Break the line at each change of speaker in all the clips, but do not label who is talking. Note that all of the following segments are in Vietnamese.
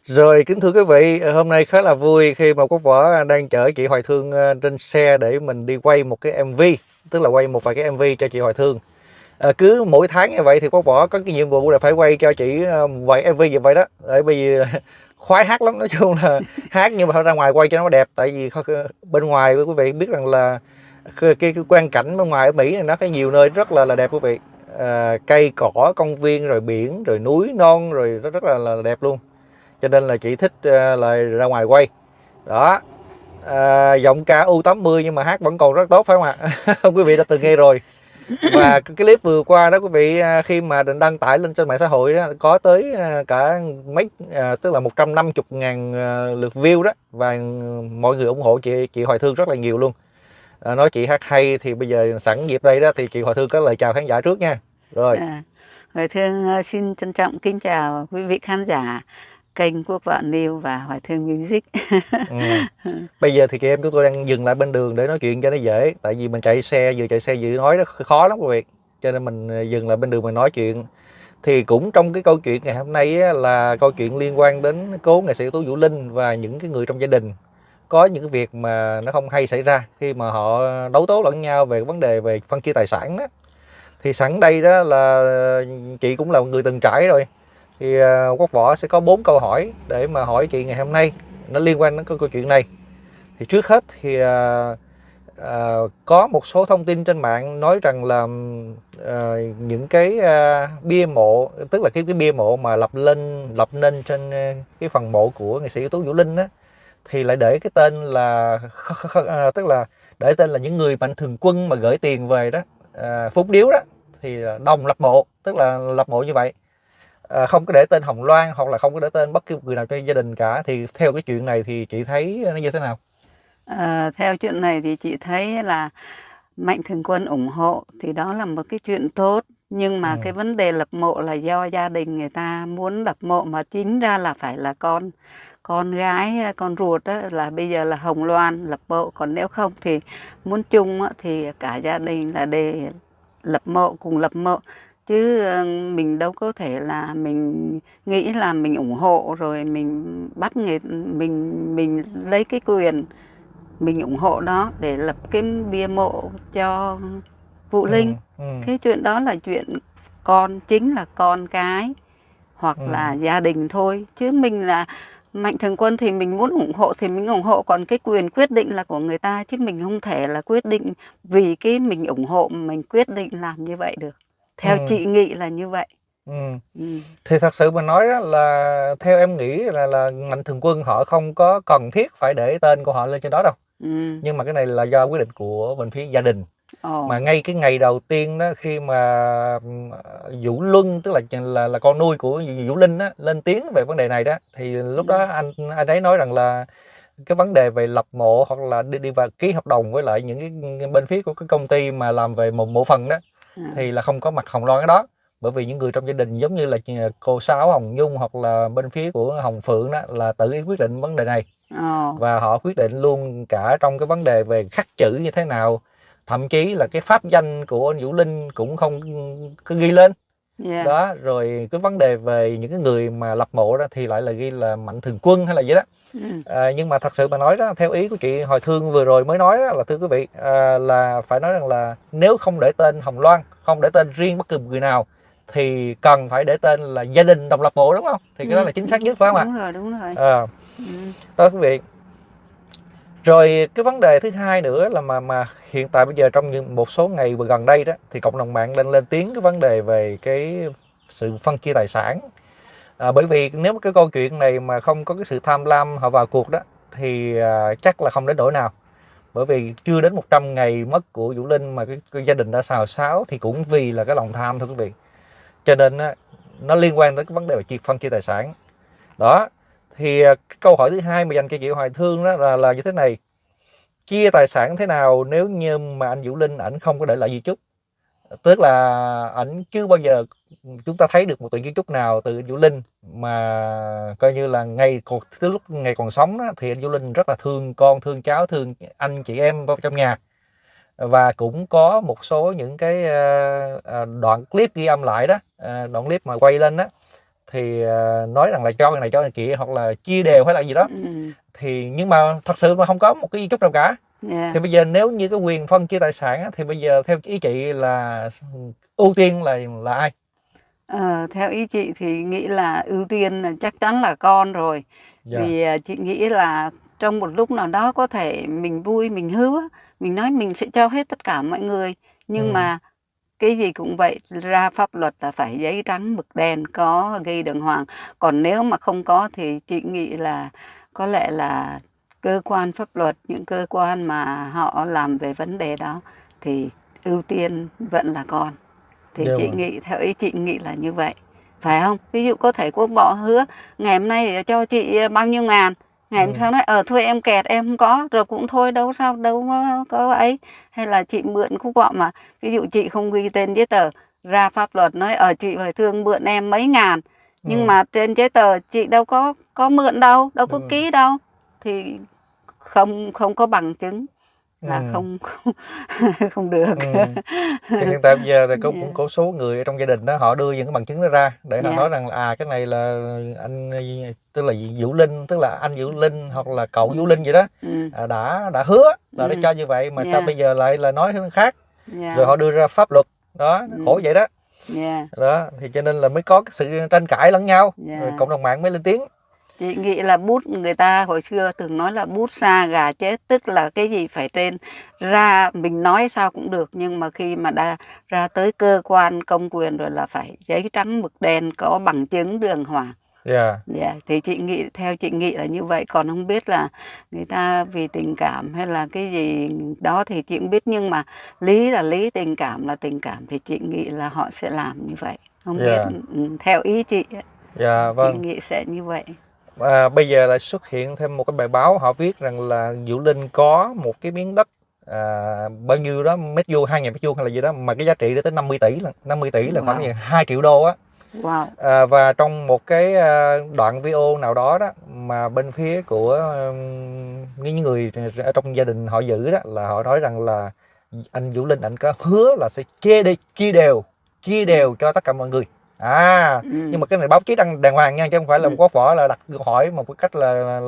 Rồi, kính thưa quý vị, hôm nay khá là vui khi mà Quốc Võ đang chở chị Hoài Thương trên xe để mình đi quay một cái MV, tức là quay một vài cái MV cho chị Hoài Thương. Cứ mỗi tháng như vậy thì Quốc Võ có cái nhiệm vụ là phải quay cho chị vài MV như vậy đó. Bởi vì khoái hát lắm, nói chung là hát nhưng mà phải ra ngoài quay cho nó đẹp. Tại vì bên ngoài quý vị biết rằng là cái quang cảnh bên ngoài ở Mỹ này nó có nhiều nơi rất là đẹp quý vị. Cây cỏ, công viên, rồi biển, rồi núi non, rồi rất là đẹp luôn, cho nên là chị thích là ra ngoài quay đó. Giọng ca U80 nhưng mà hát vẫn còn rất tốt, phải không ạ? Quý vị đã từng nghe rồi. Và cái clip vừa qua đó quý vị, khi mà định đăng tải lên trên mạng xã hội đó, có tới cả mấy, tức là 150.000 lượt view đó, và mọi người ủng hộ chị Hoài Thương rất là nhiều luôn. Nói chị hát hay thì bây giờ sẵn dịp đây đó thì chị Hoài Thương có lời chào khán giả trước nha. Rồi.
Hoài Thương xin trân trọng kính chào quý vị khán giả kênh Quốc Võ News và Hoài Thương Music.
Bây giờ thì chị em chúng tôi đang dừng lại bên đường để nói chuyện cho nó dễ, tại vì mình chạy xe vừa nói nó khó lắm quý vị, cho nên mình dừng lại bên đường mình nói chuyện. Thì cũng trong cái câu chuyện ngày hôm nay á, là câu chuyện liên quan đến cố nghệ sĩ ưu tú Vũ Linh và những cái người trong gia đình có những cái việc mà nó không hay xảy ra khi mà họ đấu tố lẫn nhau về vấn đề về phân chia tài sản đó. Thì sẵn đây đó là chị cũng là một người từng trải rồi, thì Quốc Võ sẽ có 4 câu hỏi để mà hỏi chị ngày hôm nay, nó liên quan đến câu chuyện này. Thì trước hết thì có một số thông tin trên mạng nói rằng là những cái bia mộ, tức là cái bia mộ mà lập nên trên cái phần mộ của nghệ sĩ ưu tú Vũ Linh á, thì lại để cái tên là tức là để tên là những người mạnh thường quân mà gửi tiền về đó, phúng điếu đó, thì đồng lập mộ, tức là lập mộ như vậy. Không có để tên Hồng Loan hoặc là không có để tên bất cứ người nào trong gia đình cả. Thì theo cái chuyện này thì chị thấy nó như thế nào?
Theo chuyện này thì chị thấy là mạnh thường quân ủng hộ thì đó là một cái chuyện tốt, nhưng mà cái vấn đề lập mộ là do gia đình người ta muốn lập mộ, mà chính ra là phải là con gái, con ruột đó, là bây giờ là Hồng Loan lập mộ, còn nếu không thì muốn chung thì cả gia đình là để lập mộ, cùng lập mộ. Chứ mình đâu có thể là mình nghĩ là mình ủng hộ rồi mình bắt mình lấy cái quyền mình ủng hộ đó để lập cái bia mộ cho Vũ Linh. Cái chuyện đó là chuyện chính là con cái hoặc là gia đình thôi, chứ mình là mạnh thường quân thì mình muốn ủng hộ thì mình ủng hộ, còn cái quyền quyết định là của người ta, chứ mình không thể là quyết định vì cái mình ủng hộ mình quyết định làm như vậy được. Theo chị nghĩ là như vậy.
Thì thật sự mà nói đó là theo em nghĩ là mạnh thường quân họ không có cần thiết phải để tên của họ lên trên đó đâu. Nhưng mà cái này là do quyết định của bên phía gia đình. Mà ngay cái ngày đầu tiên đó, khi mà Vũ Luân, tức là con nuôi của Vũ Linh á, lên tiếng về vấn đề này đó, thì lúc đó anh ấy nói rằng là cái vấn đề về lập mộ hoặc là đi vào ký hợp đồng với lại những cái bên phía của cái công ty mà làm về mộ phần đó, thì là không có mặt Hồng Loan cái đó. Bởi vì những người trong gia đình giống như là cô Sáu Hồng Nhung hoặc là bên phía của Hồng Phượng đó là tự ý quyết định vấn đề này. Và họ quyết định luôn cả trong cái vấn đề về khắc chữ như thế nào, thậm chí là cái pháp danh của anh Vũ Linh cũng không có ghi lên. Đó, rồi cái vấn đề về những cái người mà lập mộ đó thì lại là ghi là mạnh thường quân hay là gì đó. Nhưng mà thật sự mà nói đó, theo ý của chị Hoài Thương vừa rồi mới nói đó, là thưa quý vị, là phải nói rằng là nếu không để tên Hồng Loan, không để tên riêng bất cứ người nào, thì cần phải để tên là gia đình đồng lập mộ, đúng không? Thì cái đó là chính xác nhất, phải không ạ?
Đúng rồi.
Đó quý vị. Rồi cái vấn đề thứ hai nữa là mà hiện tại bây giờ trong một số ngày vừa gần đây đó, thì cộng đồng mạng lên tiếng cái vấn đề về cái sự phân chia tài sản. Bởi vì nếu cái câu chuyện này mà không có cái sự tham lam họ vào cuộc đó, thì chắc là không đến nỗi nào. Bởi vì chưa đến 100 ngày mất của Vũ Linh mà cái gia đình đã xào xáo, thì cũng vì là cái lòng tham thôi quý vị. Cho nên nó liên quan tới cái vấn đề về phân chia tài sản. Đó, thì cái câu hỏi thứ hai mà dành cho chị Hoài Thương đó là như thế này: chia tài sản thế nào nếu như mà anh Vũ Linh ảnh không có để lại di chúc? Tức là ảnh chưa bao giờ chúng ta thấy được một đoạn di chúc nào từ anh Vũ Linh, mà coi như là từ lúc ngày còn sống đó, thì anh Vũ Linh rất là thương con, thương cháu, thương anh chị em trong nhà. Và cũng có một số những cái đoạn clip ghi âm lại đó, đoạn clip mà quay lên đó, thì nói rằng là cho cái này cho cái kia hoặc là chia đều hay là gì đó. Thì nhưng mà thật sự mà không có một cái di chúc nào cả. Thì bây giờ nếu như cái quyền phân chia tài sản thì bây giờ theo ý chị là ưu tiên là ai?
Theo ý chị thì nghĩ là ưu tiên là chắc chắn là con rồi. Vì chị nghĩ là trong một lúc nào đó có thể mình vui, mình hứa, mình nói mình sẽ cho hết tất cả mọi người. Nhưng mà cái gì cũng vậy, ra pháp luật là phải giấy trắng mực đen, có ghi đàng hoàng. Còn nếu mà không có thì chị nghĩ là có lẽ là cơ quan pháp luật, những cơ quan mà họ làm về vấn đề đó thì ưu tiên vẫn là con. Thì chị nghĩ, theo ý chị nghĩ là như vậy, phải không? Ví dụ có thể Quốc bỏ hứa ngày hôm nay cho chị bao nhiêu ngàn, ngày hôm sau nói thôi em kẹt em không có, rồi cũng thôi, đâu sao đâu có ấy. Hay là chị mượn Quốc bỏ mà ví dụ chị không ghi tên giấy tờ, ra pháp luật nói chị phải thương mượn em mấy ngàn, nhưng mà trên giấy tờ chị đâu có mượn đâu có ký đâu, thì không có bằng chứng là không được.
Thì hiện tại bây giờ thì cũng có số người ở trong gia đình đó họ đưa những cái bằng chứng đó ra để họ nói rằng là cái này là anh, tức là Vũ Linh, tức là anh Vũ Linh hoặc là cậu Vũ Linh vậy đó, đã hứa là nó cho như vậy mà sao bây giờ lại là nói hướng khác, rồi họ đưa ra pháp luật đó, khổ vậy đó. Đó thì cho nên là mới có cái sự tranh cãi lẫn nhau, rồi cộng đồng mạng mới lên tiếng.
Chị nghĩ là bút, người ta hồi xưa thường nói là bút sa gà chết, tức là cái gì phải trên ra mình nói sao cũng được, nhưng mà khi mà ra tới cơ quan công quyền rồi là phải giấy trắng mực đen, có bằng chứng đàng hoàng. Thì chị nghĩ, theo chị nghĩ là như vậy. Còn không biết là người ta vì tình cảm hay là cái gì đó thì chị không biết, nhưng mà lý là lý, tình cảm là tình cảm, thì chị nghĩ là họ sẽ làm như vậy. Không biết, theo ý chị chị nghĩ sẽ như vậy.
Bây giờ là xuất hiện thêm một cái bài báo, họ viết rằng là Vũ Linh có một cái miếng đất bao nhiêu đó mét vuông, 2.000 mét vuông hay là gì đó, mà cái giá trị đến tới 50 tỷ là 50 tỷ là khoảng 2 triệu đô á. Và trong một cái đoạn video nào đó đó mà bên phía của những người ở trong gia đình họ giữ đó, là họ nói rằng là anh Vũ Linh anh có hứa là sẽ chia đều cho tất cả mọi người. Nhưng mà cái này báo chí đàng hoàng nha, chứ không phải là có vỏ là đặt câu hỏi một cái cách là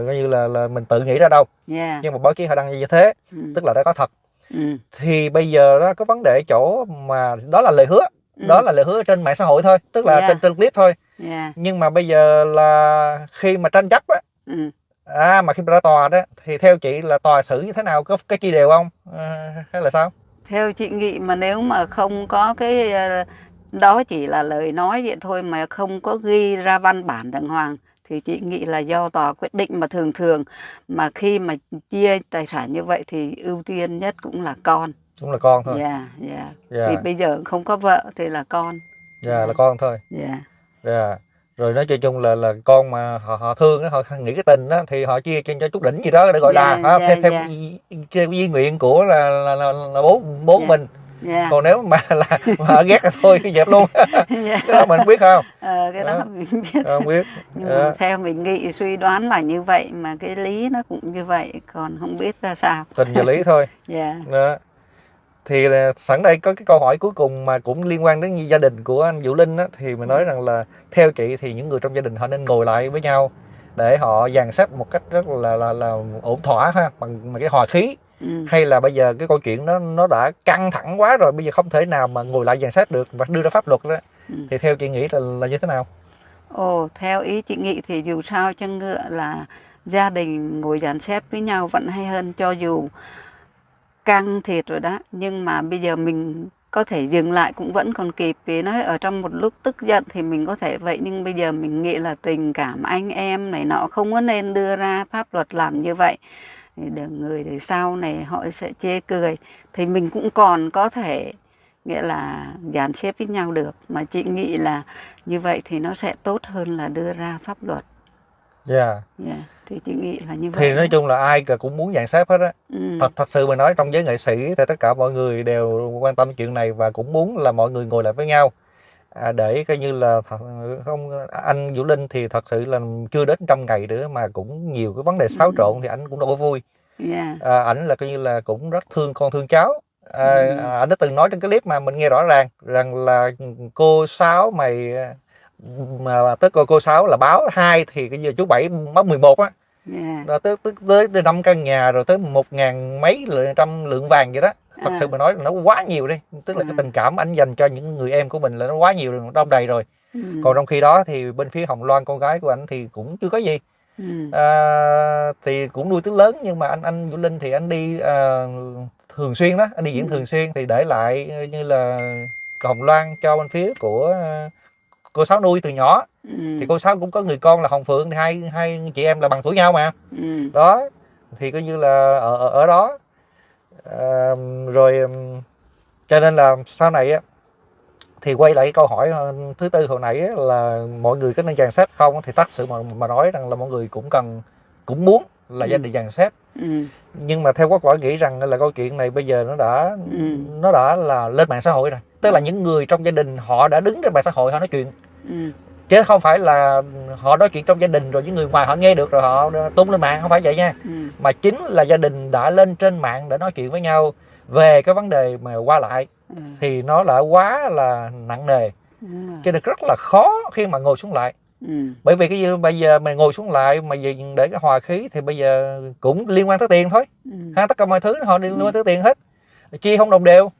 coi như là mình tự nghĩ ra đâu. Nhưng mà báo chí họ đăng như thế, tức là đã có thật. Thì bây giờ đó có vấn đề chỗ mà đó là lời hứa, đó là lời hứa trên mạng xã hội thôi, tức là trên clip thôi. Nhưng mà bây giờ là khi mà tranh chấp á, mà khi ra tòa đó thì theo chị là tòa xử như thế nào, có cái chia đều không hay là sao?
Theo chị nghĩ mà nếu mà không có cái đó chỉ là lời nói vậy thôi mà không có ghi ra văn bản đàng hoàng thì chị nghĩ là do tòa quyết định. Mà thường mà khi mà chia tài sản như vậy thì ưu tiên nhất cũng là con.
Cũng là con thôi.
Vì bây giờ không có vợ thì là con.
Là con thôi. Rồi nói chung là con mà họ thương đó, họ nghĩ cái tình đó thì họ chia cho chút đỉnh gì đó để gọi là theo ý nguyện của là bố mình. Còn nếu mà họ ghét là thôi dẹp luôn. Cái đó mình biết không?
Cái đó mình biết.
Không biết.
Nhưng mà theo mình nghĩ suy đoán là như vậy, mà cái lý nó cũng như vậy, còn không biết ra sao.
Tình và lý thôi. Đó. Thì sẵn đây có cái câu hỏi cuối cùng mà cũng liên quan đến gia đình của anh Vũ Linh á, thì mình nói rằng là theo chị thì những người trong gia đình họ nên ngồi lại với nhau để họ dàn xếp một cách rất là ổn thỏa ha, bằng cái hòa khí. Hay là bây giờ cái câu chuyện nó đã căng thẳng quá rồi, bây giờ không thể nào mà ngồi lại dàn xếp được và đưa ra pháp luật đó. Thì theo chị nghĩ là như thế nào?
Theo ý chị nghĩ thì dù sao chăng nữa là gia đình ngồi dàn xếp với nhau vẫn hay hơn, cho dù căng thiệt rồi đó, nhưng mà bây giờ mình có thể dừng lại cũng vẫn còn kịp. Vì nói ở trong một lúc tức giận thì mình có thể vậy, nhưng bây giờ mình nghĩ là tình cảm anh em này nọ, không có nên đưa ra pháp luật làm như vậy để người để sau này họ sẽ chê cười. Thì mình cũng còn có thể nghĩa là dàn xếp với nhau được, mà chị nghĩ là như vậy thì nó sẽ tốt hơn là đưa ra pháp luật. Thì chị nghĩ là như vậy.
Thì nói chung là ai cũng muốn dàn xếp hết á. Thật sự mà nói trong giới nghệ sĩ thì tất cả mọi người đều quan tâm chuyện này và cũng muốn là mọi người ngồi lại với nhau để coi như là không, anh Vũ Linh thì thật sự là chưa đến 100 ngày nữa mà cũng nhiều cái vấn đề xáo trộn thì ảnh cũng đâu có vui. Ảnh là coi như là cũng rất thương con thương cháu, Anh đã từng nói trong cái clip mà mình nghe rõ ràng rằng là cô Sáu mày, mà tới cô Sáu là báo 2 thì cái giờ chú Bảy báo 11 á. Rồi tới 5 căn nhà, rồi tới 1.000 mấy trăm lượng vàng vậy đó. Thật sự mà nói nó quá nhiều đi, tức là cái tình cảm anh dành cho những người em của mình là nó quá nhiều rồi, đông đầy rồi. Còn trong khi đó thì bên phía Hồng Loan, con gái của anh thì cũng chưa có gì. Thì cũng nuôi tiếng lớn, nhưng mà anh Vũ Linh thì anh đi thường xuyên đó, anh đi diễn thường xuyên, thì để lại như là Hồng Loan cho bên phía của cô Sáu nuôi từ nhỏ. Thì cô Sáu cũng có người con là Hồng Phượng, thì hai chị em là bằng tuổi nhau mà. Đó thì coi như là ở đó. Rồi cho nên là sau này á, thì quay lại câu hỏi thứ tư hồi nãy là mọi người có nên dàn xếp không, thì thật sự mà nói rằng là mọi người cũng muốn là gia đình dàn xếp. Nhưng mà theo Quốc nghĩ rằng là câu chuyện này bây giờ nó đã là lên mạng xã hội rồi, tức là những người trong gia đình họ đã đứng trên mạng xã hội họ nói chuyện, chứ không phải là họ nói chuyện trong gia đình rồi những người ngoài họ nghe được rồi họ tung lên mạng, không phải vậy nha. Mà chính là gia đình đã lên trên mạng để nói chuyện với nhau về cái vấn đề mà qua lại, thì nó đã quá là nặng nề, cho nên rất là khó khi mà ngồi xuống lại. Bởi vì cái bây giờ mình ngồi xuống lại mà để cái hòa khí thì bây giờ cũng liên quan tới tiền thôi. Tất cả mọi thứ họ liên quan tới tiền hết, chia không đồng đều.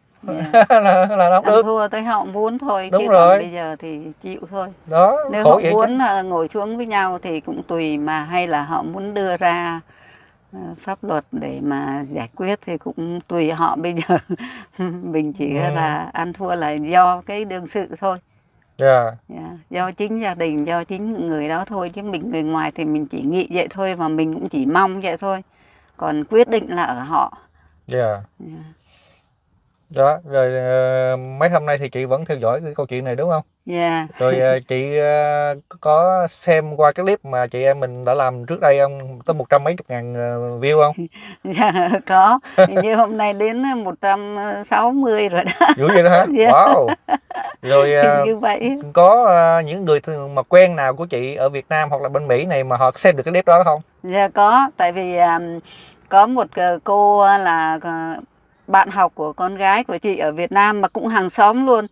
là không được,
thua tới họ muốn thôi.
Đúng
chứ
rồi.
còn bây giờ thì chịu thôi.
Đó,
nếu họ muốn ngồi xuống với nhau thì cũng tùy, mà hay là họ muốn đưa ra pháp luật để mà giải quyết thì cũng tùy họ. Bây giờ mình chỉ là ăn thua là do cái đương sự thôi. Do chính gia đình, do chính người đó thôi, chứ mình người ngoài thì mình chỉ nghĩ vậy thôi, và mình cũng chỉ mong vậy thôi, còn quyết định là ở họ.
Đó, rồi mấy hôm nay thì chị vẫn theo dõi cái câu chuyện này đúng không? Rồi chị có xem qua cái clip mà chị em mình đã làm trước đây không? Tới 100 mấy chục ngàn view không?
Có, như hôm nay đến 160 rồi đó.
Dữ vậy đó hả? Wow. Rồi
như vậy.
Có những người mà quen nào của chị ở Việt Nam hoặc là bên Mỹ này mà họ xem được cái clip đó không?
Có, tại vì có một cô là bạn học của con gái của chị ở Việt Nam, mà cũng hàng xóm luôn.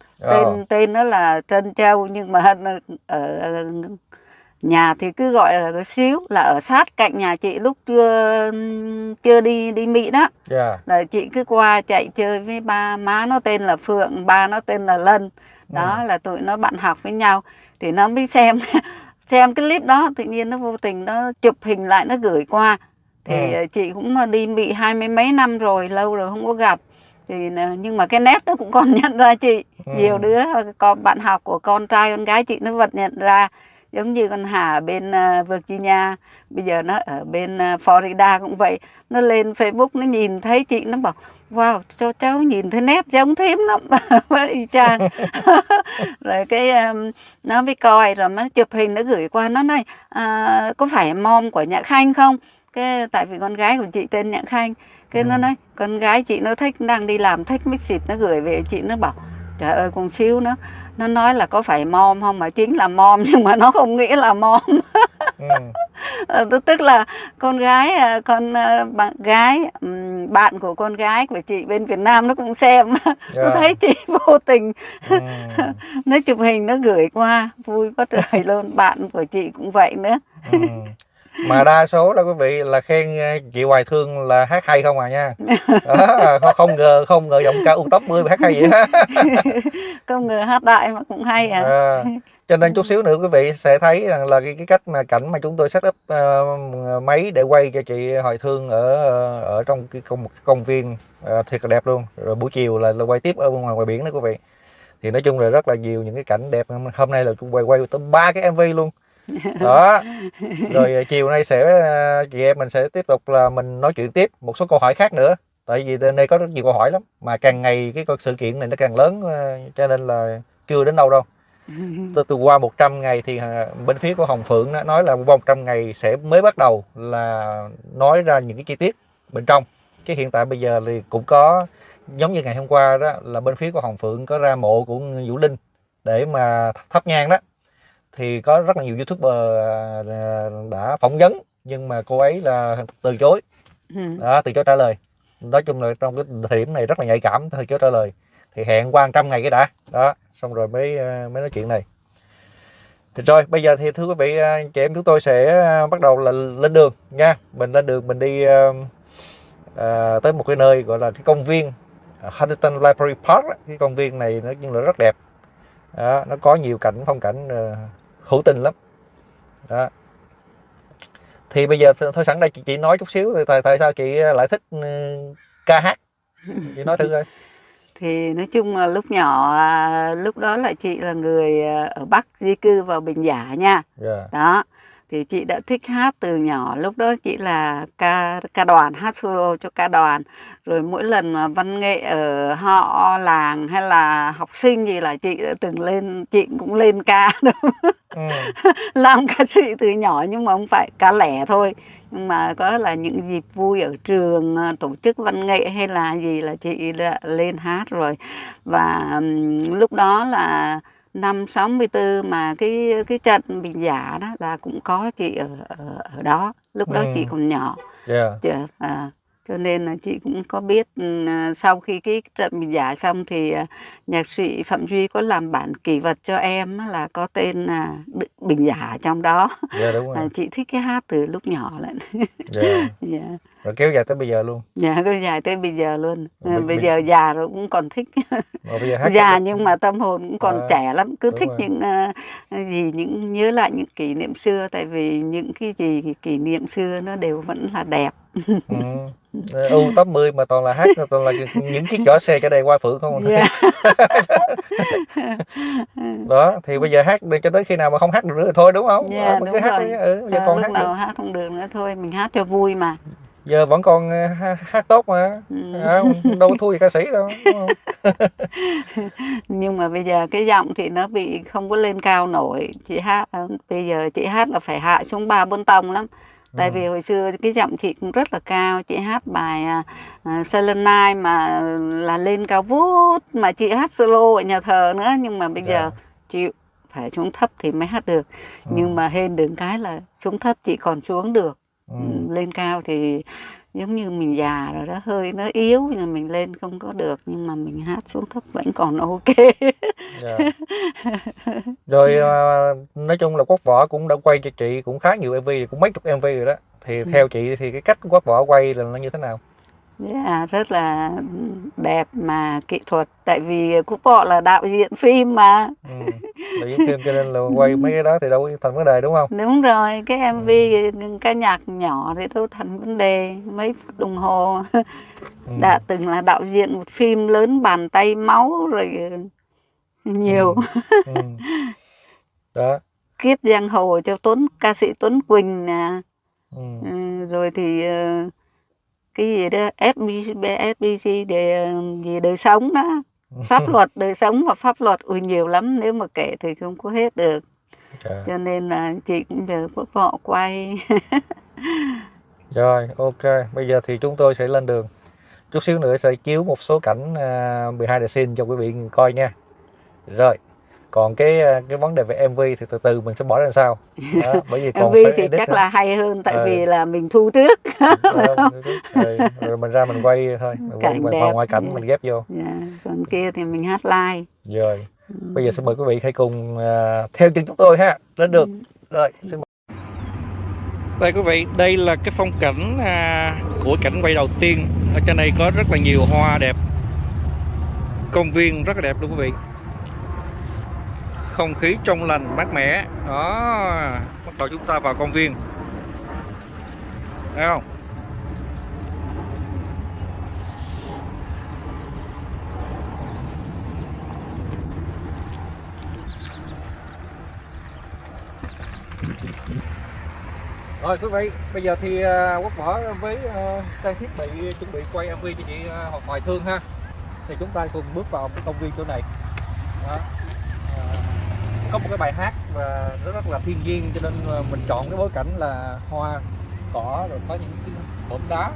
Tên nó là Trân Châu, nhưng mà ở nhà thì cứ gọi là cái xíu, là ở sát cạnh nhà chị lúc chưa đi Mỹ đó. Là chị cứ qua chạy chơi với ba. Má nó tên là Phượng, ba nó tên là Lân. Đó là tụi nó bạn học với nhau, thì nó mới xem cái clip đó, tự nhiên nó vô tình nó chụp hình lại, nó gửi qua. Thì chị cũng đi Mỹ 20 mấy năm rồi, lâu rồi không có gặp. Thì nhưng mà cái nét nó cũng còn nhận ra chị. Nhiều đứa con bạn học của con trai con gái chị nó vẫn nhận ra. Giống như con Hà ở bên Virginia, bây giờ nó ở bên Florida cũng vậy. Nó lên Facebook nó nhìn thấy chị, nó bảo wow, cho cháu nhìn thấy nét giống thím lắm. Y chang. Rồi cái nó mới coi, rồi nó chụp hình nó gửi qua, nó nói có phải mom của Nhã Khanh không? Cái tại vì con gái của chị tên Nhã Khanh. Cái nó nói con gái chị nó thích, đang đi làm thích mít xịt, nó gửi về chị, nó bảo trời ơi con xíu nó nói là có phải mom không, mà chính là mom, nhưng mà nó không nghĩ là mom. Tức là con gái, bạn của con gái của chị bên Việt Nam nó cũng xem. Nó thấy chị vô tình. Nó chụp hình nó gửi qua, vui quá trời luôn. Bạn của chị cũng vậy nữa.
Mà đa số là quý vị là khen chị Hoài Thương là hát hay không à nha. Không ngờ giọng ca U80 mà hát hay vậy á.
Không ngờ hát đại mà cũng hay
Cho nên chút xíu nữa quý vị sẽ thấy rằng là cái cách mà cảnh mà chúng tôi set up máy để quay cho chị Hoài Thương ở trong một công viên thiệt là đẹp luôn. Rồi buổi chiều là quay tiếp ở ngoài biển đó quý vị. Thì nói chung là rất là nhiều những cái cảnh đẹp. Hôm nay là chúng quay tới 3 cái MV luôn. Đó. Rồi chiều nay chị em mình sẽ tiếp tục là mình nói chuyện tiếp một số câu hỏi khác nữa, tại vì đây có rất nhiều câu hỏi lắm, mà càng ngày cái sự kiện này nó càng lớn, cho nên là chưa đến đâu đâu. Từ qua 100 ngày thì bên phía của Hồng Phượng nói là qua 100 ngày sẽ mới bắt đầu là nói ra những cái chi tiết bên trong. Chứ hiện tại bây giờ thì cũng có, giống như ngày hôm qua đó, là bên phía của Hồng Phượng có ra mộ của Vũ Linh để mà thắp nhang đó. Thì có rất là nhiều YouTuber đã phỏng vấn, nhưng mà cô ấy là từ chối. Đó, từ chối trả lời. nói chung là trong cái thời điểm này rất là nhạy cảm thời chưa trả lời, thì hẹn qua 100 ngày cái đã đó, xong rồi mới nói chuyện này. Thì rồi bây giờ thì thưa quý vị, chị em chúng tôi sẽ bắt đầu là lên đường nha. Mình lên đường, mình đi tới một cái nơi gọi là cái công viên Huntington Library Park đó. Cái công viên này nói chung là rất đẹp đó, nó có nhiều phong cảnh hữu tình lắm đó. Thì bây giờ thôi sẵn đây chị nói chút xíu, tại sao chị lại thích ca hát, chị nói thử coi.
Thì nói chung là lúc nhỏ, lúc đó là chị là người ở Bắc di cư vào Bình Giả nha.
Yeah.
Đó, thì chị đã thích hát từ nhỏ. Lúc đó chị là ca đoàn, hát solo cho ca đoàn. Rồi mỗi lần mà văn nghệ ở họ làng hay là học sinh gì là chị đã từng lên, chị cũng lên ca đâu. Làm ca sĩ từ nhỏ nhưng mà không phải ca lẻ thôi. Nhưng mà có là những dịp vui ở trường, tổ chức văn nghệ hay là gì là chị đã lên hát rồi. Và lúc đó là năm 64 mà cái trận Bình Giả đó là cũng có chị ở đó. Lúc đó chị còn nhỏ. Cho nên là chị cũng có biết. Sau khi cái trận Bình Giả xong thì nhạc sĩ Phạm Duy có làm bản kỷ vật cho em là có tên là Bình Giả trong đó.
Đúng rồi.
Chị thích cái hát từ lúc nhỏ lận.
Rồi kéo dài tới bây giờ luôn.
Kéo dài tới bây giờ luôn. Bây giờ già rồi cũng còn thích.
Bây giờ hát
già nhưng mà tâm hồn cũng còn trẻ lắm, cứ thích
rồi.
Những nhớ lại những kỷ niệm xưa, tại vì những cái gì kỷ niệm xưa nó đều vẫn là đẹp.
U80 mà toàn là hát, toàn là những chiếc chỏ xe chở đầy hoa phượng không. Đó thì bây giờ hát cho tới khi nào mà không hát được nữa thì thôi, đúng không?
Đúng
cứ hát
rồi.
bây giờ còn
lúc
hát
nào
được.
Hát không được nữa thôi, mình hát cho vui mà.
Giờ vẫn còn hát tốt mà. Đâu có thua gì ca sĩ đâu, đúng không?
Nhưng mà bây giờ cái giọng thì nó bị không có lên cao nổi. Chị hát bây giờ chị hát là phải hạ xuống 3-4 tông lắm. Tại vì hồi xưa cái giọng chị cũng rất là cao. Chị hát bài Silent Night mà là lên cao vút, mà chị hát solo ở nhà thờ nữa. Nhưng mà bây giờ chịu phải xuống thấp thì mới hát được. Nhưng mà hên được cái là xuống thấp chị còn xuống được. Lên cao thì giống như mình già rồi đó, hơi nó yếu nhưng mình lên không có được, nhưng mà mình hát xuống thấp vẫn còn ok.
Rồi nói chung là Quốc Võ cũng đã quay cho chị cũng khá nhiều MV, cũng mấy chục MV rồi đó. Thì theo chị thì cái cách Quốc Võ quay là nó như thế nào?
Rất là đẹp mà kỹ thuật, tại vì Quốc Võ là đạo diễn phim mà.
Đạo diễn phim cho nên là quay mấy cái đó thì đâu có thành vấn đề, đúng không?
Đúng rồi, cái MV ca nhạc nhỏ thì đâu thành vấn đề, mấy phút đồng hồ. Đã từng là đạo diễn một phim lớn bàn tay máu rồi nhiều.
Đó.
Kiếp giang hồ cho ca sĩ Tuấn Quỳnh nè. Rồi thì cái gì đó SBC để gì đời sống đó, pháp luật đời sống và pháp luật nhiều lắm, nếu mà kể thì không có hết được. Cho nên là chị cũng nhờ Quốc Võ quay.
Rồi ok, bây giờ thì chúng tôi sẽ lên đường. Chút xíu nữa sẽ chiếu một số cảnh behind the scene cho quý vị coi nha. Rồi còn cái vấn đề về MV thì từ từ mình sẽ bỏ ra sau đó, bởi vì còn
MV thì chắc là hay hơn, tại vì là mình thu trước.
rồi mình ra mình quay thôi, mình vào ngoại cảnh mình ghép vô.
Còn kia thì mình hát live.
Rồi bây giờ xin mời quý vị hãy cùng theo chân chúng tôi ha, lên đường. Rồi xin mời. Đây quý vị, đây là cái phong cảnh của cảnh quay đầu tiên. Ở trên đây có rất là nhiều hoa đẹp, công viên rất là đẹp luôn quý vị, không khí trong lành mát mẻ đó. Bắt đầu chúng ta vào công viên, thấy không? Rồi quý vị, bây giờ thì Quốc Võ với trang thiết bị chuẩn bị quay MV cho chị Hoài Thương ha. Thì chúng ta cùng bước vào công viên chỗ này đó. Có một cái bài hát và rất là thiên nhiên, cho nên mình chọn cái bối cảnh là hoa cỏ, rồi có những cái hõm đá.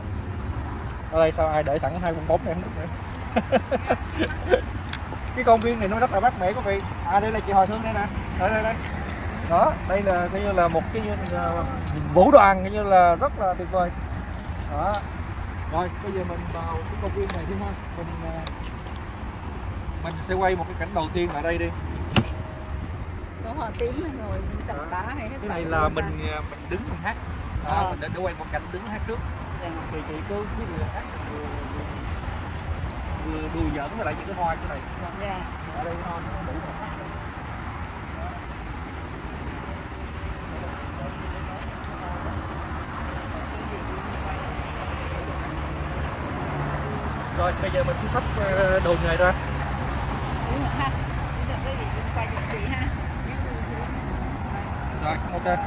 Ở đây sao ai để sẵn hai con bóng này không biết nữa. Cái công viên này nó rất là mát mẻ quý vị. Đây là chị Hoài Thương đây nè, đây. Đó, đây là coi như là một cái vũ đoàn coi như là rất là tuyệt vời. Đó. Rồi bây giờ mình vào cái công viên này đi ha. Mình sẽ quay một cái cảnh đầu tiên ở đây đi.
Có họ tím này ngồi tập đá hay hết.
Cái này là mình đứng mình hát. Mình để quay một cảnh đứng hát trước. Thì chị cứ biết là hát vừa đùa giỡn với lại những cái hoa cái này.
Dạ.
Ở đây hoa nó đủ màu sắc. Rồi bây giờ mình sẽ xách đồ nghề ra. Rồi ok.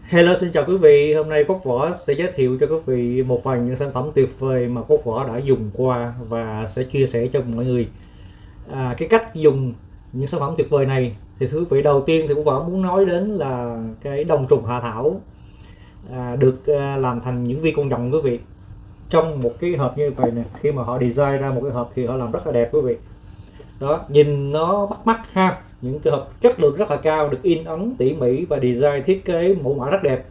Hello, xin chào quý vị. Hôm nay Quốc Võ sẽ giới thiệu cho quý vị một vài những sản phẩm tuyệt vời mà Quốc Võ đã dùng qua và sẽ chia sẻ cho mọi người cái cách dùng những sản phẩm tuyệt vời này. Thì thưa quý vị, đầu tiên thì Quốc Võ muốn nói đến là cái đông trùng hạ thảo được làm thành những viên con nhộng quý vị, trong một cái hộp như vậy nè. Khi mà họ design ra một cái hộp thì họ làm rất là đẹp quý vị. Đó, nhìn nó bắt mắt ha. Những cái hộp chất lượng rất là cao, được in ấn tỉ mỉ và design thiết kế mẫu mã rất đẹp.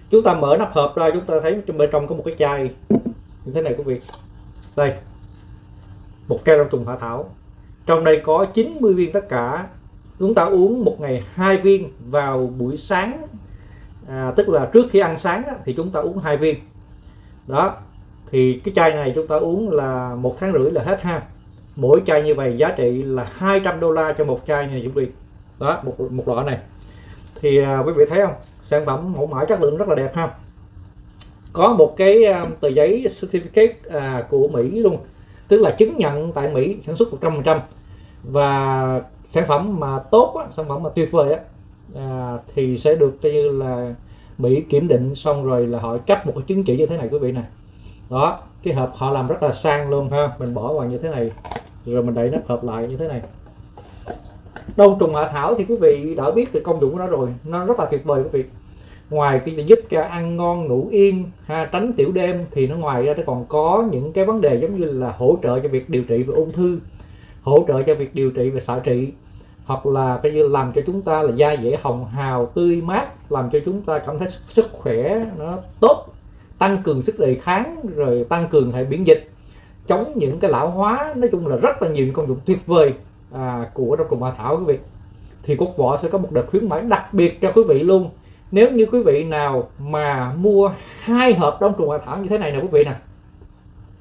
Chúng ta mở nắp hộp ra, chúng ta thấy bên trong có một cái chai như thế này quý vị. Đây, một chai đông trùng hạ thảo. Trong đây có 90 viên tất cả. Chúng ta uống một ngày 2 viên vào buổi sáng, tức là trước khi ăn sáng thì chúng ta uống 2 viên. Đó, thì cái chai này chúng ta uống là 1,5 tháng là hết ha. Mỗi chai như vậy giá trị là $200 cho một chai này quý vị. Đó, một lọ này. Thì quý vị thấy không? Sản phẩm mẫu mã chất lượng rất là đẹp ha. Có một cái tờ giấy certificate của Mỹ luôn, tức là chứng nhận tại Mỹ sản xuất 100%. Và sản phẩm mà tốt, sản phẩm mà tuyệt vời thì sẽ được như là Mỹ kiểm định xong rồi là họ cấp một cái chứng chỉ như thế này quý vị này. Đó, cái hộp họ làm rất là sang luôn ha. Mình bỏ vào như thế này rồi mình đậy nắp hộp lại như thế này. Đông trùng hạ thảo thì quý vị đã biết được công dụng của nó rồi, nó rất là tuyệt vời quý vị. Ngoài cái giúp cho ăn ngon ngủ yên tránh tiểu đêm, thì nó ngoài ra nó còn có những cái vấn đề giống như là hỗ trợ cho việc điều trị về ung thư, hỗ trợ cho việc điều trị về xạ trị, hoặc là cái như làm cho chúng ta là da dẻ hồng hào tươi mát, làm cho chúng ta cảm thấy sức khỏe nó tốt, tăng cường sức đề kháng, rồi tăng cường hệ miễn dịch, chống những cái lão hóa. Nói chung là rất là nhiều công dụng tuyệt vời của đông trùng hạ thảo quý vị. Thì Quốc Võ sẽ có một đợt khuyến mãi đặc biệt cho quý vị luôn. Nếu như quý vị nào mà mua 2 hộp đông trùng hạ thảo như thế này nè quý vị nè,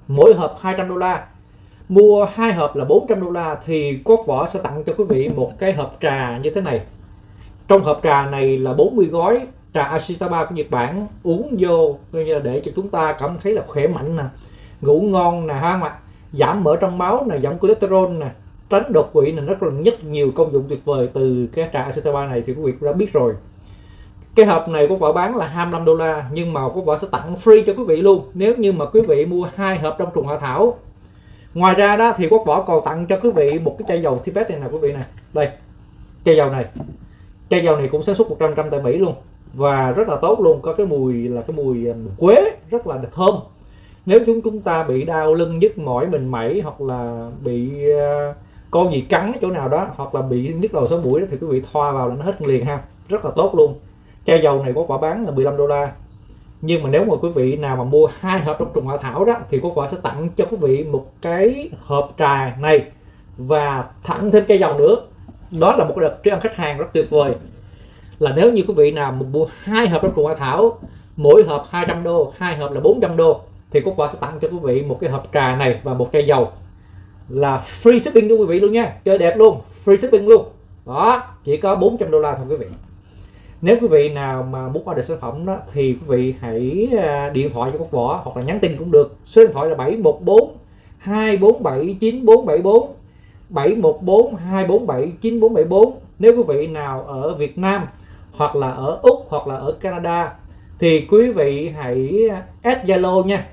mỗi hộp $200, mua 2 hộp là $400, thì Quốc Võ sẽ tặng cho quý vị một cái hộp trà như thế này. Trong hộp trà này là 40 gói trà Ashitaba của Nhật Bản, uống vô để cho chúng ta cảm thấy là khỏe mạnh nè, ngủ ngon nè ha, giảm mỡ trong máu nè, giảm cholesterol nè,
tránh đột quỵ này rất là nhiều công dụng tuyệt vời từ cái trà Acetabay này thì quý vị cũng đã biết rồi. Cái hộp này Quốc Võ bán là 25 đô la, nhưng mà Quốc Võ sẽ tặng free cho quý vị luôn nếu như mà quý vị mua 2 hộp đông trùng hạ thảo. Ngoài ra đó thì Quốc Võ còn tặng cho quý vị một cái chai dầu Tibet này nè quý vị nè. Đây, chai dầu này. Chai dầu này cũng sản xuất 100% tại Mỹ luôn và rất là tốt luôn, có cái mùi là cái mùi quế rất là thơm. Nếu chúng ta bị đau lưng, nhức mỏi, mình mẩy hoặc là bị con gì cắn chỗ nào đó hoặc là bị nhức đầu sống mũi đó, thì quý vị thoa vào là nó hết liền ha, rất là tốt luôn. Chai dầu này Quốc Võ bán là 15 đô la, nhưng mà nếu mà quý vị nào mà mua 2 hộp đông trùng hạ thảo đó thì Quốc Võ sẽ tặng cho quý vị một cái hộp trà này và tặng thêm chai dầu nữa. Đó là một cái đợt tri ân khách hàng rất tuyệt vời, là nếu như quý vị nào mà mua 2 hộp đông trùng hạ thảo, mỗi hộp 200 đô, 2 hộp là 400 đô, thì Quốc Võ sẽ tặng cho quý vị một cái hộp trà này và một chai dầu, là free shipping cho quý vị luôn nha, chơi đẹp luôn, free shipping luôn. Đó, chỉ có 400 đô la thôi quý vị. Nếu quý vị nào mà muốn order sản phẩm đó thì quý vị hãy điện thoại cho Quốc Võ hoặc là nhắn tin cũng được. Số điện thoại là 714 247 9474, 714 247 9474. Nếu quý vị nào ở Việt Nam hoặc là ở Úc hoặc là ở Canada thì quý vị hãy add Zalo nha.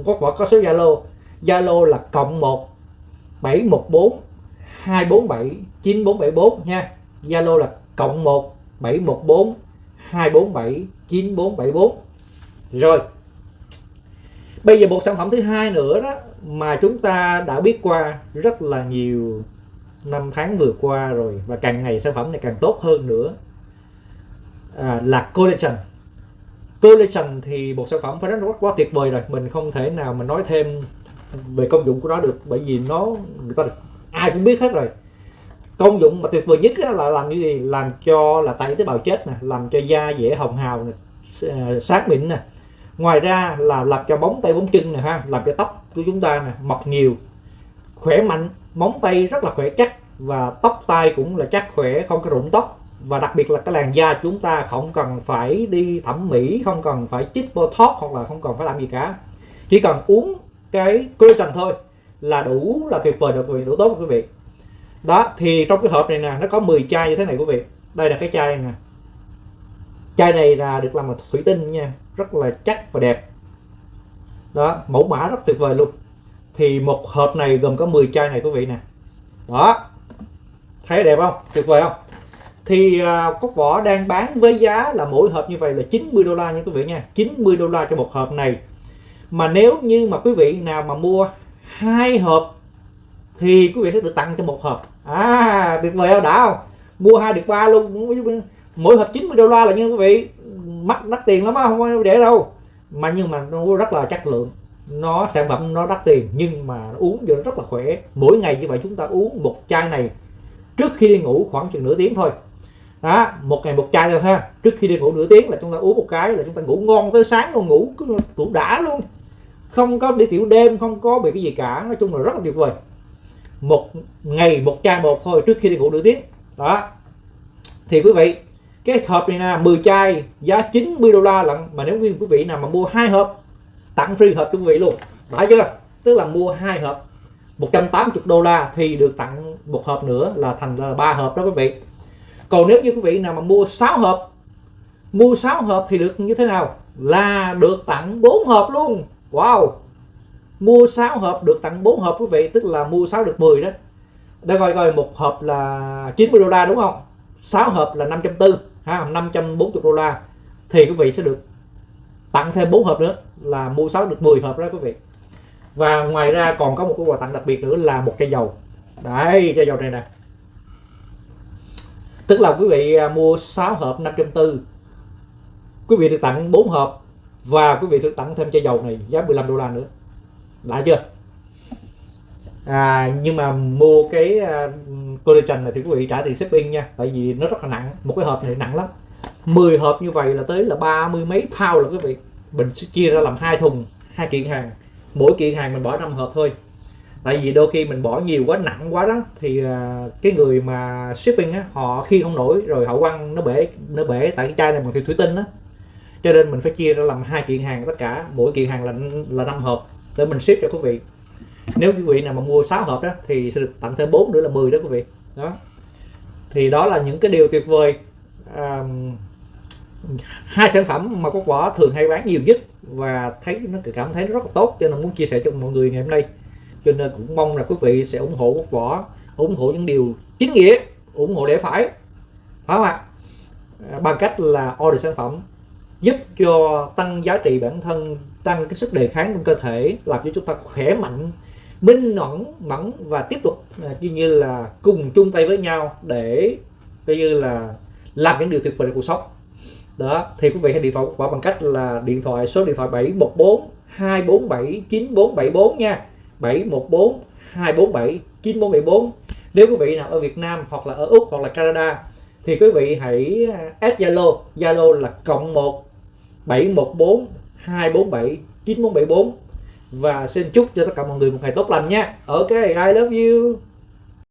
Quốc Võ có số Zalo. Zalo là +1 714 247 9474 nha. Zalo là +1 714 247 9474. Rồi, bây giờ một sản phẩm thứ hai nữa đó mà chúng ta đã biết qua rất là nhiều năm tháng vừa qua rồi, và càng ngày sản phẩm này càng tốt hơn nữa, là collagen. Collagen thì một sản phẩm phải nói rất quá tuyệt vời rồi, mình không thể nào mà nói thêm về công dụng của nó được, bởi vì người ta ai cũng biết hết rồi. Công dụng mà tuyệt vời nhất là làm như gì? Làm cho là tẩy tế bào chết nè, làm cho da dẻ hồng hào nè, sáng mịn nè. Ngoài ra là làm cho móng tay móng chân nè ha, làm cho tóc của chúng ta nè mọc nhiều, khỏe mạnh, móng tay rất là khỏe chắc và tóc tai cũng là chắc khỏe, không có rụng tóc. Và đặc biệt là cái làn da chúng ta không cần phải đi thẩm mỹ, không cần phải chích botox hoặc là không cần phải làm gì cả, chỉ cần uống cái collagen thôi là đủ, là tuyệt vời được, đủ tốt quý vị. Đó, thì trong cái hộp này nè, nó có 10 chai như thế này quý vị. Đây là cái chai này nè. Chai này là được làm bằng thủy tinh nha, rất là chắc và đẹp. Đó, mẫu mã rất tuyệt vời luôn. Thì một hộp này gồm có 10 chai này quý vị nè. Đó, thấy đẹp không? Tuyệt vời không? Thì Quốc Võ đang bán với giá là mỗi hộp như vậy là 90 đô la nha quý vị nha. 90 đô la cho một hộp này. Mà nếu như mà quý vị nào mà mua 2 hộp thì quý vị sẽ được tặng cho một hộp. Tuyệt vời không? Đã không? Mua 2 được 3 luôn. Mỗi hộp 90 đô la là như quý vị, mắc đắt tiền lắm á, không có rẻ đâu. Nhưng mà nó rất là chất lượng. Sản phẩm nó đắt tiền nhưng mà uống cho nó rất là khỏe. Mỗi ngày như vậy chúng ta uống một chai này trước khi đi ngủ khoảng chừng nửa tiếng thôi. Đó, một ngày một chai thôi ha. Trước khi đi ngủ nửa tiếng là chúng ta uống một cái là chúng ta ngủ ngon tới sáng luôn, ngủ cứ tủ đã luôn. Không có đi tiểu đêm, không có bị cái gì cả, nói chung là rất là tuyệt vời. Một ngày một chai một thôi trước khi đi ngủ nửa tiếng. Đó. Thì quý vị, cái hộp này nè, 10 chai giá 90 đô la lận, mà nếu quý vị nào mà mua 2 hộp tặng free hộp cho quý vị luôn. Đã chưa? Tức là mua 2 hộp 180 đô la thì được tặng một hộp nữa là thành là 3 hộp đó quý vị. Còn nếu như quý vị nào mà mua 6 hộp thì được như thế nào? Là được tặng 4 hộp luôn. Wow. Mua 6 hộp được tặng 4 hộp quý vị, tức là mua 6 được 10 đó. Để coi một hộp là 90 đô la đúng không? 6 hộp là 540 ha, 540 đô la thì quý vị sẽ được tặng thêm 4 hộp nữa, là mua 6 được 10 hộp đó quý vị. Và ngoài ra còn có một cái quà tặng đặc biệt nữa là một chai dầu. Đây, chai dầu này nè. Tức là quý vị mua 6 hộp 540, quý vị được tặng 4 hộp và quý vị được tặng thêm chai dầu này giá 15 đô la nữa. Đã chưa? Nhưng mà mua cái collagen này thì quý vị trả tiền shipping nha, tại vì nó rất là nặng, một cái hộp này nặng lắm. 10 hộp như vậy là tới là 30 mấy pound là quý vị. Mình sẽ chia ra làm 2 thùng, 2 kiện hàng. Mỗi kiện hàng mình bỏ 5 hộp thôi. Tại vì đôi khi mình bỏ nhiều quá, nặng quá đó thì cái người mà shipping á, họ khi không nổi rồi họ quăng nó bể tại cái chai này bằng thủy tinh á. Cho nên mình phải chia ra làm 2 kiện hàng tất cả, mỗi kiện hàng là 5 hộp để mình ship cho quý vị. Nếu quý vị nào mà mua 6 hộp đó thì sẽ được tặng thêm 4 nữa là 10 đó quý vị. Đó. Thì đó là những cái điều tuyệt vời. Hai sản phẩm mà Quốc Võ thường hay bán nhiều nhất và cảm thấy nó rất là tốt, cho nên muốn chia sẻ cho mọi người ngày hôm nay. Cho nên cũng mong là quý vị sẽ ủng hộ Quốc Võ, ủng hộ những điều chính nghĩa, ủng hộ để phải không ạ? Bằng cách là order sản phẩm giúp cho tăng giá trị bản thân, tăng cái sức đề kháng trong cơ thể, làm cho chúng ta khỏe mạnh, minh mẫn và tiếp tục như là cùng chung tay với nhau để coi như là làm những điều tuyệt vời trong cuộc sống. Đó, thì quý vị hãy điện thoại Quốc Võ bằng cách là số điện thoại 714 247 9474 nha. 714 247 9474. Nếu quý vị nào ở Việt Nam hoặc là ở Úc hoặc là Canada thì quý vị hãy add Zalo là +1 714 247 9474 và xin chúc cho tất cả mọi người một ngày tốt lành nha. Ok, I love you.